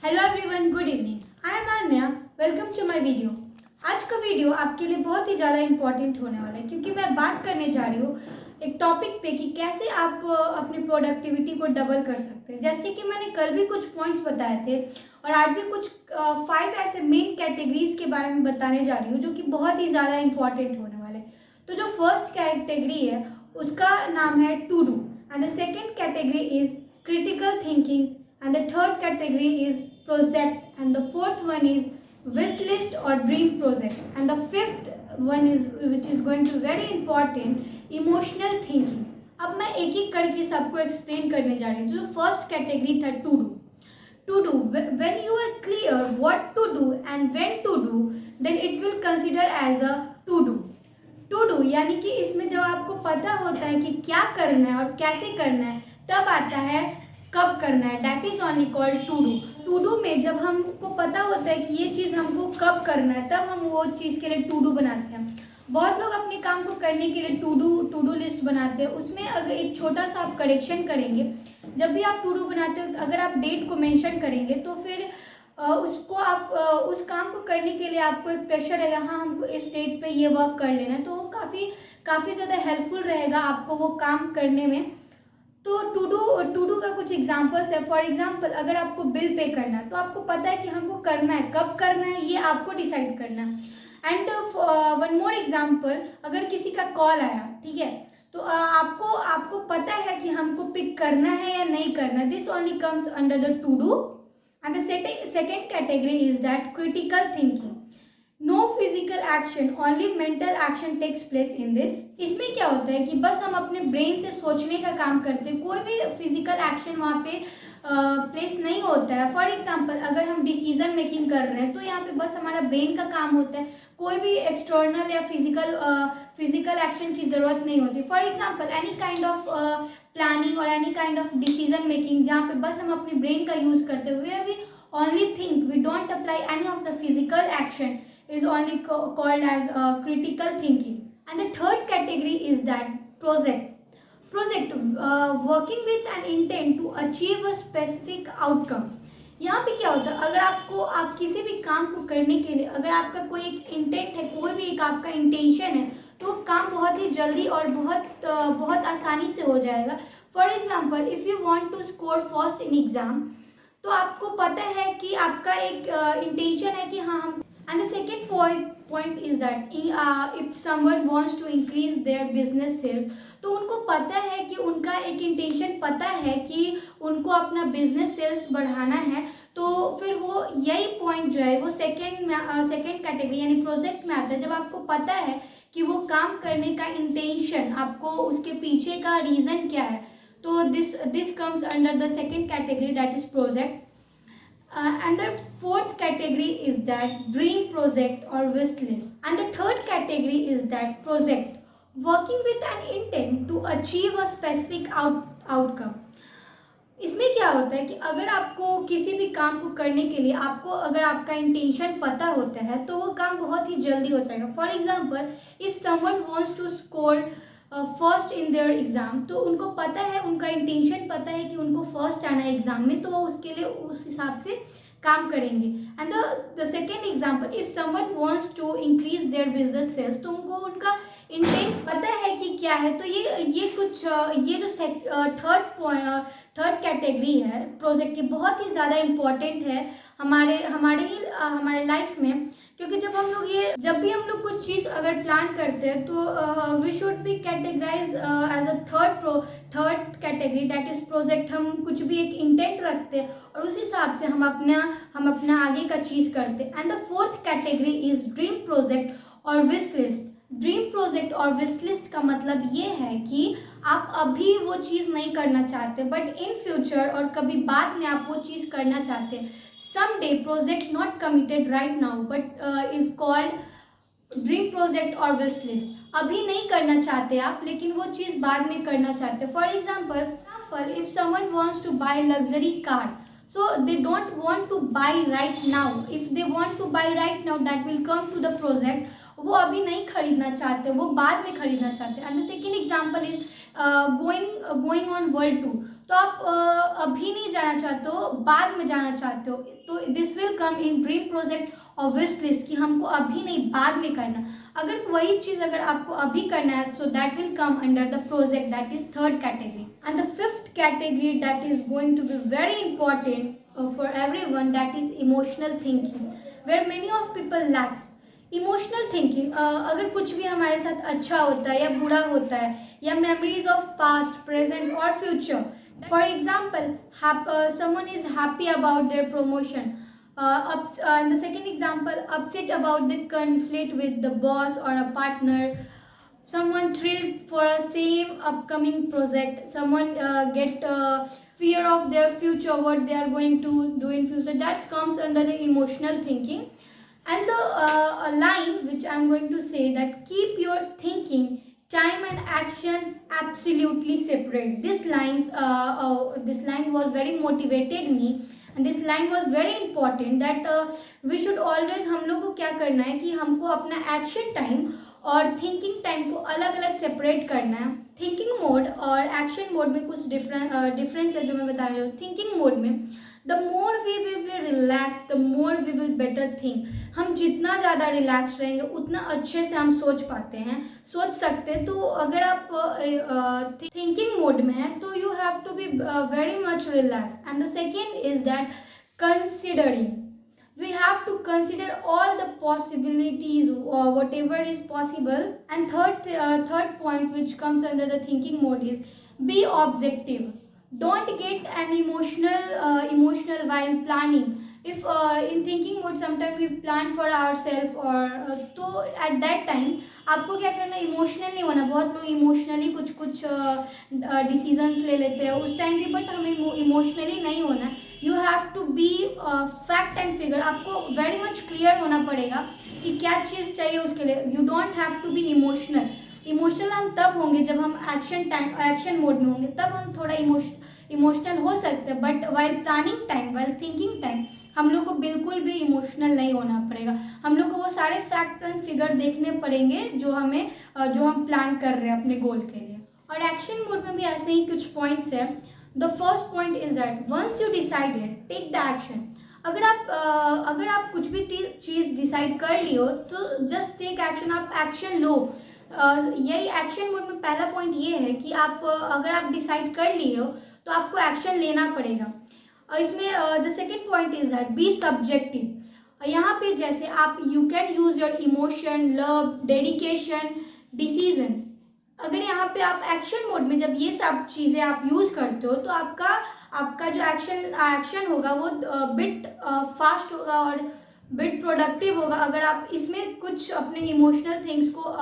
Hello everyone, good evening. I am Aanya, welcome to my video. आज का video आपके लिए बहुत ही ज़्यादा इंपॉर्टेंट होने वाला है क्योंकि मैं बात करने जा रही हूँ एक टॉपिक पे कि कैसे आप अपनी प्रोडक्टिविटी को डबल कर सकते हैं। जैसे कि मैंने कल भी कुछ पॉइंट्स बताए थे और आज भी कुछ 5 ऐसे मेन कैटेगरीज के बारे में बताने जा रही हूँ जो कि बहुत ही ज़्यादा इंपॉर्टेंट होने वाले। तो जो फर्स्ट कैटेगरी है उसका नाम है to do, and the second category is critical thinking, and the third category is project, and the fourth one is wish list or dream project, and the fifth one is which is going to very important emotional thinking. अब मैं एक एक करके सबको explain करने जा रही हूँ। जो फर्स्ट कैटेगरी था to do, when you are clear what to do and when to do, then it will consider as a to do यानी कि इसमें जब आपको पता होता है कि क्या करना है और कैसे करना है, तब आता है कब करना है। That is only called to do में जब हमको पता होता है कि ये चीज़ हमको कब करना है, तब हम वो चीज़ के लिए टू डू बनाते हैं। बहुत लोग अपने काम को करने के लिए टू डू लिस्ट बनाते हैं। उसमें अगर एक छोटा सा आप करेक्शन करेंगे, जब भी आप टू डू बनाते हो अगर आप डेट को मेंशन करेंगे तो फिर उसको आप उस काम को करने के लिए आपको एक प्रेशर रहेगा, हाँ हमको इस डेट पे ये वर्क कर लेना है, तो वो काफ़ी ज़्यादा हेल्पफुल रहेगा आपको वो काम करने में। तो टू डू का कुछ एग्जांपल्स है। फॉर एग्जांपल, अगर आपको बिल पे करना है तो आपको पता है कि हमको करना है, कब करना है ये आपको डिसाइड करना है। एंड वन मोर एग्जांपल, अगर किसी का कॉल आया, ठीक है, तो आपको पता है कि हमको पिक करना है या नहीं करना। This only comes under the to do. And the second category is that critical thinking. No physical action, only mental action takes place in this. इसमें क्या होता है कि बस हम अपने ब्रेन से सोचने का काम करते हैं, कोई भी फिजिकल एक्शन वहाँ पे प्लेस नहीं होता है। फॉर एग्जांपल, अगर हम डिसीजन मेकिंग कर रहे हैं तो यहाँ पे बस हमारा ब्रेन का काम होता है, कोई भी एक्सटर्नल या फिजिकल एक्शन की ज़रूरत नहीं होती। For example, any kind of planning और any kind of decision making जहाँ पे बस हम अपने ब्रेन का यूज़ करते हुए we only think, we don't apply any of the physical action, is only called as critical thinking. And the third category is that project working with an intent to achieve a specific outcome. यहाँ पे क्या होता है, अगर आप किसी भी काम को करने के लिए अगर आपका कोई एक इंटेंट है, कोई भी एक आपका इंटेंशन है, तो काम बहुत ही जल्दी और बहुत आसानी से हो जाएगा। For example, if you want to score first in exam, तो आपको पता है कि आपका एक इंटेंशन है कि हाँ हम। And the second point is that if someone wants to increase their business sales, तो उनको पता है कि उनका एक इंटेंशन पता है कि उनको अपना बिजनेस सेल्स बढ़ाना है, तो फिर वो यही पॉइंट जो है वो सेकेंड कैटेगरी यानी प्रोजेक्ट में आता है। जब आपको पता है कि वो काम करने का इंटेंशन, आपको उसके पीछे का रीज़न क्या है, so this comes under the second category, that is project. And the fourth category is that dream project or wish list. And the third category is that project working with an intent to achieve a specific outcome. इसमें क्या होता है कि अगर आपको किसी भी काम को करने के लिए अगर आपका इंटेंशन पता होता है तो वो काम बहुत ही जल्दी हो जाएगा। For example, if someone wants to score first in their exam, तो उनको पता है, उनका इंटेंशन पता है कि उनको फर्स्ट आना है एग्ज़ाम में, तो वो उसके लिए उस हिसाब से काम करेंगे। And the second example, if someone wants to increase their business sales, तो उनको उनका इंटेंट पता है कि क्या है। तो ये जो थर्ड कैटेगरी है प्रोजेक्ट की, बहुत ही ज़्यादा इम्पॉर्टेंट है हमारे लाइफ में, क्योंकि जब भी हम लोग कुछ चीज़ अगर प्लान करते हैं तो we should be categorise as a third category, that is project. हम कुछ भी एक इंटेंट रखते हैं और उस हिसाब से हम अपना आगे का चीज़ करते हैं। And the fourth category is dream project और विश लिस्ट। ड्रीम प्रोजेक्ट और विश लिस्ट का मतलब ये है कि आप अभी वो चीज़ नहीं करना चाहते, बट इन फ्यूचर और कभी बाद में आप वो चीज़ करना चाहते हैं। someday project not committed right now but is called dream project or wish list. अभी नहीं करना चाहते आप, लेकिन वो चीज़ बाद में करना चाहते हैं। For example, if someone wants to buy luxury car, so they don't want to buy right now. If they want to buy right now, that will come to the project. वो अभी नहीं खरीदना चाहते, वो बाद में खरीदना चाहते हैं। And the second example is going on world tour. तो आप अभी नहीं जाना चाहते हो, बाद में जाना चाहते हो, तो this will come in dream project और विश लिस्ट कि हमको अभी नहीं बाद में करना। अगर वही चीज़ अगर आपको अभी करना है, so that will come under the project, that is third category. And the fifth category that is going to be very important for everyone, that is emotional thinking, where many of people lacks emotional thinking. अगर कुछ भी हमारे साथ अच्छा होता है या बुरा होता है, या मेमोरीज ऑफ पास्ट, प्रेजेंट और future. For example, someone is happy about their promotion, and the second example, upset about the conflict with the boss or a partner. Someone thrilled for a same upcoming project. Someone get fear of their future, what they are going to do in future. That comes under the emotional thinking. And the a line which I'm going to say, that keep your thinking, time and action absolutely separate. This line was very motivated me, and this line was very important, that we should always, हम लोग को क्या करना है कि हमको अपना action time और थिंकिंग टाइम को अलग अलग सेपरेट करना है। थिंकिंग मोड और एक्शन मोड में कुछ डिफरेंस है जो मैं बता रही हूँ। थिंकिंग मोड में the more we will be relax, the more we will better think. हम जितना ज़्यादा रिलैक्स रहेंगे उतना अच्छे से हम सोच पाते हैं, सोच सकते हैं। तो अगर आप थिंकिंग मोड में हैं तो you have to be very much relax. And the second is that considering, we have to consider all the possibilities or whatever is possible. And third point which comes under the thinking mode is be objective. Don't get an emotional while planning. If in thinking mode sometimes we plan for ourselves, or तो at that time आपको क्या करना, emotional नहीं होना। बहुत लोग emotionally कुछ decisions ले लेते हैं उस टाइम भी, बट हमें इमोशनली नहीं होना। You have to be fact and figure. आपको वेरी मच क्लियर होना पड़ेगा कि क्या चीज़ चाहिए उसके लिए। You don't have to be emotional. Emotional हम तब होंगे जब हम एक्शन मोड में होंगे, तब हम थोड़ा इमोशनल हो सकते हैं। But while planning time, while thinking time हम लोग को बिल्कुल भी इमोशनल नहीं होना पड़ेगा। हम लोग को वो सारे फैक्ट एंड फिगर देखने पड़ेंगे जो हम प्लान कर रहे हैं अपने गोल के लिए। और एक्शन मोड में भी ऐसे ही कुछ पॉइंट्स है। The first point is that once you decided, take the action. अगर आप कुछ भी चीज़ डिसाइड कर ली हो तो जस्ट टेक एक्शन, आप एक्शन लो। यही एक्शन मोड में पहला पॉइंट ये है कि अगर आप डिसाइड कर लिए हो तो आपको एक्शन लेना पड़ेगा। इसमें the second point is that be subjective. यहाँ पे जैसे आप you can use your emotion, love, dedication, decision. अगर यहाँ पे आप एक्शन मोड में जब ये सब चीज़ें आप यूज़ करते हो तो आपका जो एक्शन होगा वो बिट फास्ट होगा और बिट प्रोडक्टिव होगा। अगर आप इसमें कुछ अपने इमोशनल थिंग्स को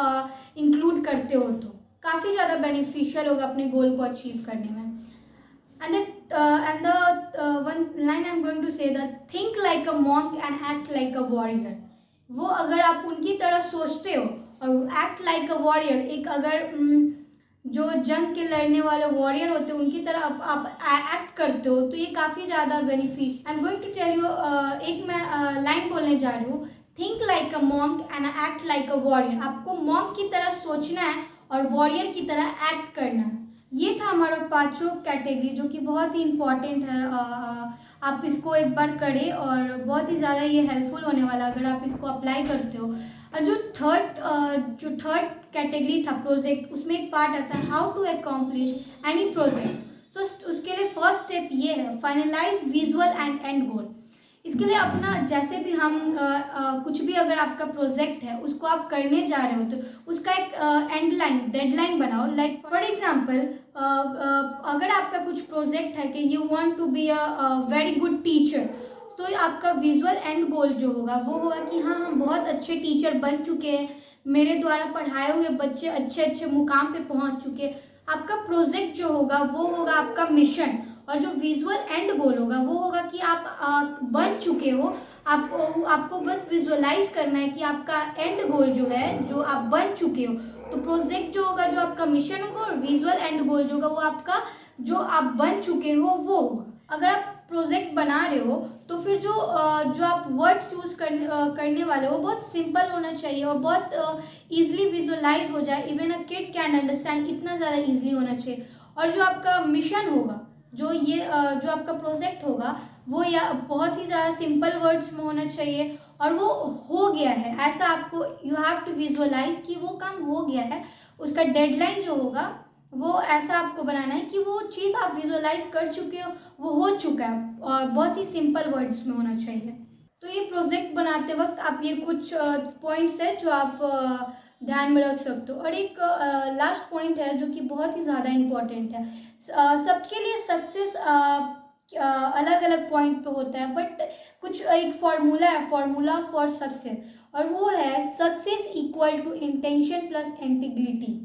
इंक्लूड करते हो तो काफ़ी ज़्यादा बेनिफिशियल होगा अपने गोल को अचीव करने में। And the one line I'm going to say, that think like a monk and act like a warrior. वो अगर आप उनकी तरह सोचते हो और act like a warrior, एक अगर जो जंग के लड़ने वाले वॉरियर होते हैं उनकी तरह आप एक्ट करते हो तो ये काफ़ी ज़्यादा beneficial. I am going to tell you, एक मैं लाइन बोलने जा रही हूँ, think like a monk and act like a warrior. आपको मॉन्क की तरह सोचना है और वॉरियर की तरह एक्ट करना है। ये था हमारा पांचों कैटेगरी जो कि बहुत ही इम्पॉर्टेंट है। आप इसको एक बार करें और बहुत ही ज़्यादा ये हेल्पफुल होने वाला अगर आप इसको अप्लाई करते हो। और जो थर्ड कैटेगरी था प्रोजेक्ट, उसमें एक पार्ट आता है how to accomplish any project. तो उसके लिए फर्स्ट स्टेप ये है, finalise visual and end goal. इसके लिए अपना जैसे भी हम कुछ भी अगर आपका प्रोजेक्ट है उसको आप करने जा रहे हो तो उसका एक एंड लाइन, डेडलाइन बनाओ। लाइक फॉर एग्जांपल, अगर आपका कुछ प्रोजेक्ट है कि you want to be a very good teacher, तो आपका विजुअल एंड गोल जो होगा वो होगा कि हाँ हम बहुत अच्छे टीचर बन चुके हैं, मेरे द्वारा पढ़ाए हुए बच्चे अच्छे अच्छे मुकाम पे पहुंच चुके। आपका प्रोजेक्ट जो होगा वो होगा आपका मिशन, और जो विजुअल एंड गोल होगा वो होगा कि आप बन चुके हो। आपको बस विजुअलाइज करना है कि आपका एंड गोल जो है, जो आप बन चुके हो। तो प्रोजेक्ट जो होगा जो आपका मिशन होगा, और विजुअल एंड गोल जो होगा वो आपका जो आप बन चुके हो वो होगा। अगर आप प्रोजेक्ट बना रहे हो तो फिर जो आप वर्ड्स यूज़ करने वाले हो बहुत सिंपल होना चाहिए और बहुत ईजिली विजुअलाइज हो जाए, even a kid can understand, इतना ज़्यादा ईजिली होना चाहिए। और जो आपका मिशन होगा जो आपका प्रोजेक्ट होगा वो या बहुत ही ज़्यादा सिंपल वर्ड्स में होना चाहिए और वो हो गया है, ऐसा आपको यू हैव टू विजुअलाइज कि वो काम हो गया है। उसका डेडलाइन जो होगा वो ऐसा आपको बनाना है कि वो चीज़ आप विजुअलाइज कर चुके हो, वो हो चुका है और बहुत ही सिंपल वर्ड्स में होना चाहिए। तो ये प्रोजेक्ट बनाते वक्त आप ये कुछ पॉइंट्स है जो आप ध्यान में रख सकते हो। और एक लास्ट पॉइंट है जो कि बहुत ही ज़्यादा इम्पोर्टेंट है। सबके लिए सक्सेस अलग अलग पॉइंट पे होता है, बट कुछ एक फार्मूला है, फार्मूला फॉर सक्सेस, और वो है success equal to intention plus integrity.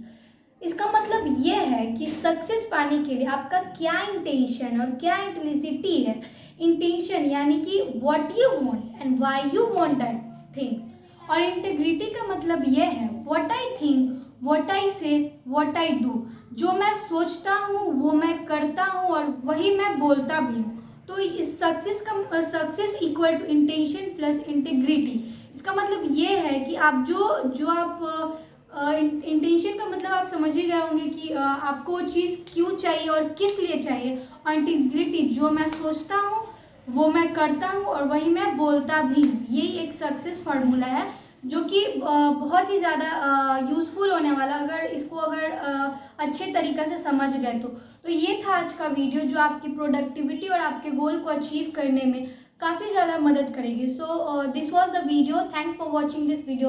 इसका मतलब ये है कि सक्सेस पाने के लिए आपका क्या इंटेंशन और क्या इंटेलिजिटी है। इंटेंशन यानी कि what you want and why you want that things, और इंटेग्रिटी का मतलब ये है what I think, what I से, व्हाट आई डू। जो मैं सोचता हूँ वो मैं करता हूँ और वही मैं बोलता भी हूँ। तो इस success equal to intention plus integrity. इसका मतलब ये है कि आप जो आप इंटेंशन का मतलब आप समझ ही गए होंगे कि आपको वो चीज़ क्यों चाहिए और किस लिए चाहिए। और इंटीग्रिटी, जो मैं सोचता हूँ वो मैं करता हूँ और वही मैं बोलता भी हूँ। यही एक सक्सेस फार्मूला है जो कि बहुत ही ज़्यादा यूज़फुल होने वाला, अगर इसको अच्छे तरीक़े से समझ गए तो ये था आज का वीडियो जो आपकी प्रोडक्टिविटी और आपके गोल को अचीव करने में काफ़ी ज़्यादा मदद करेगी। So this was the video. Thanks for watching this video.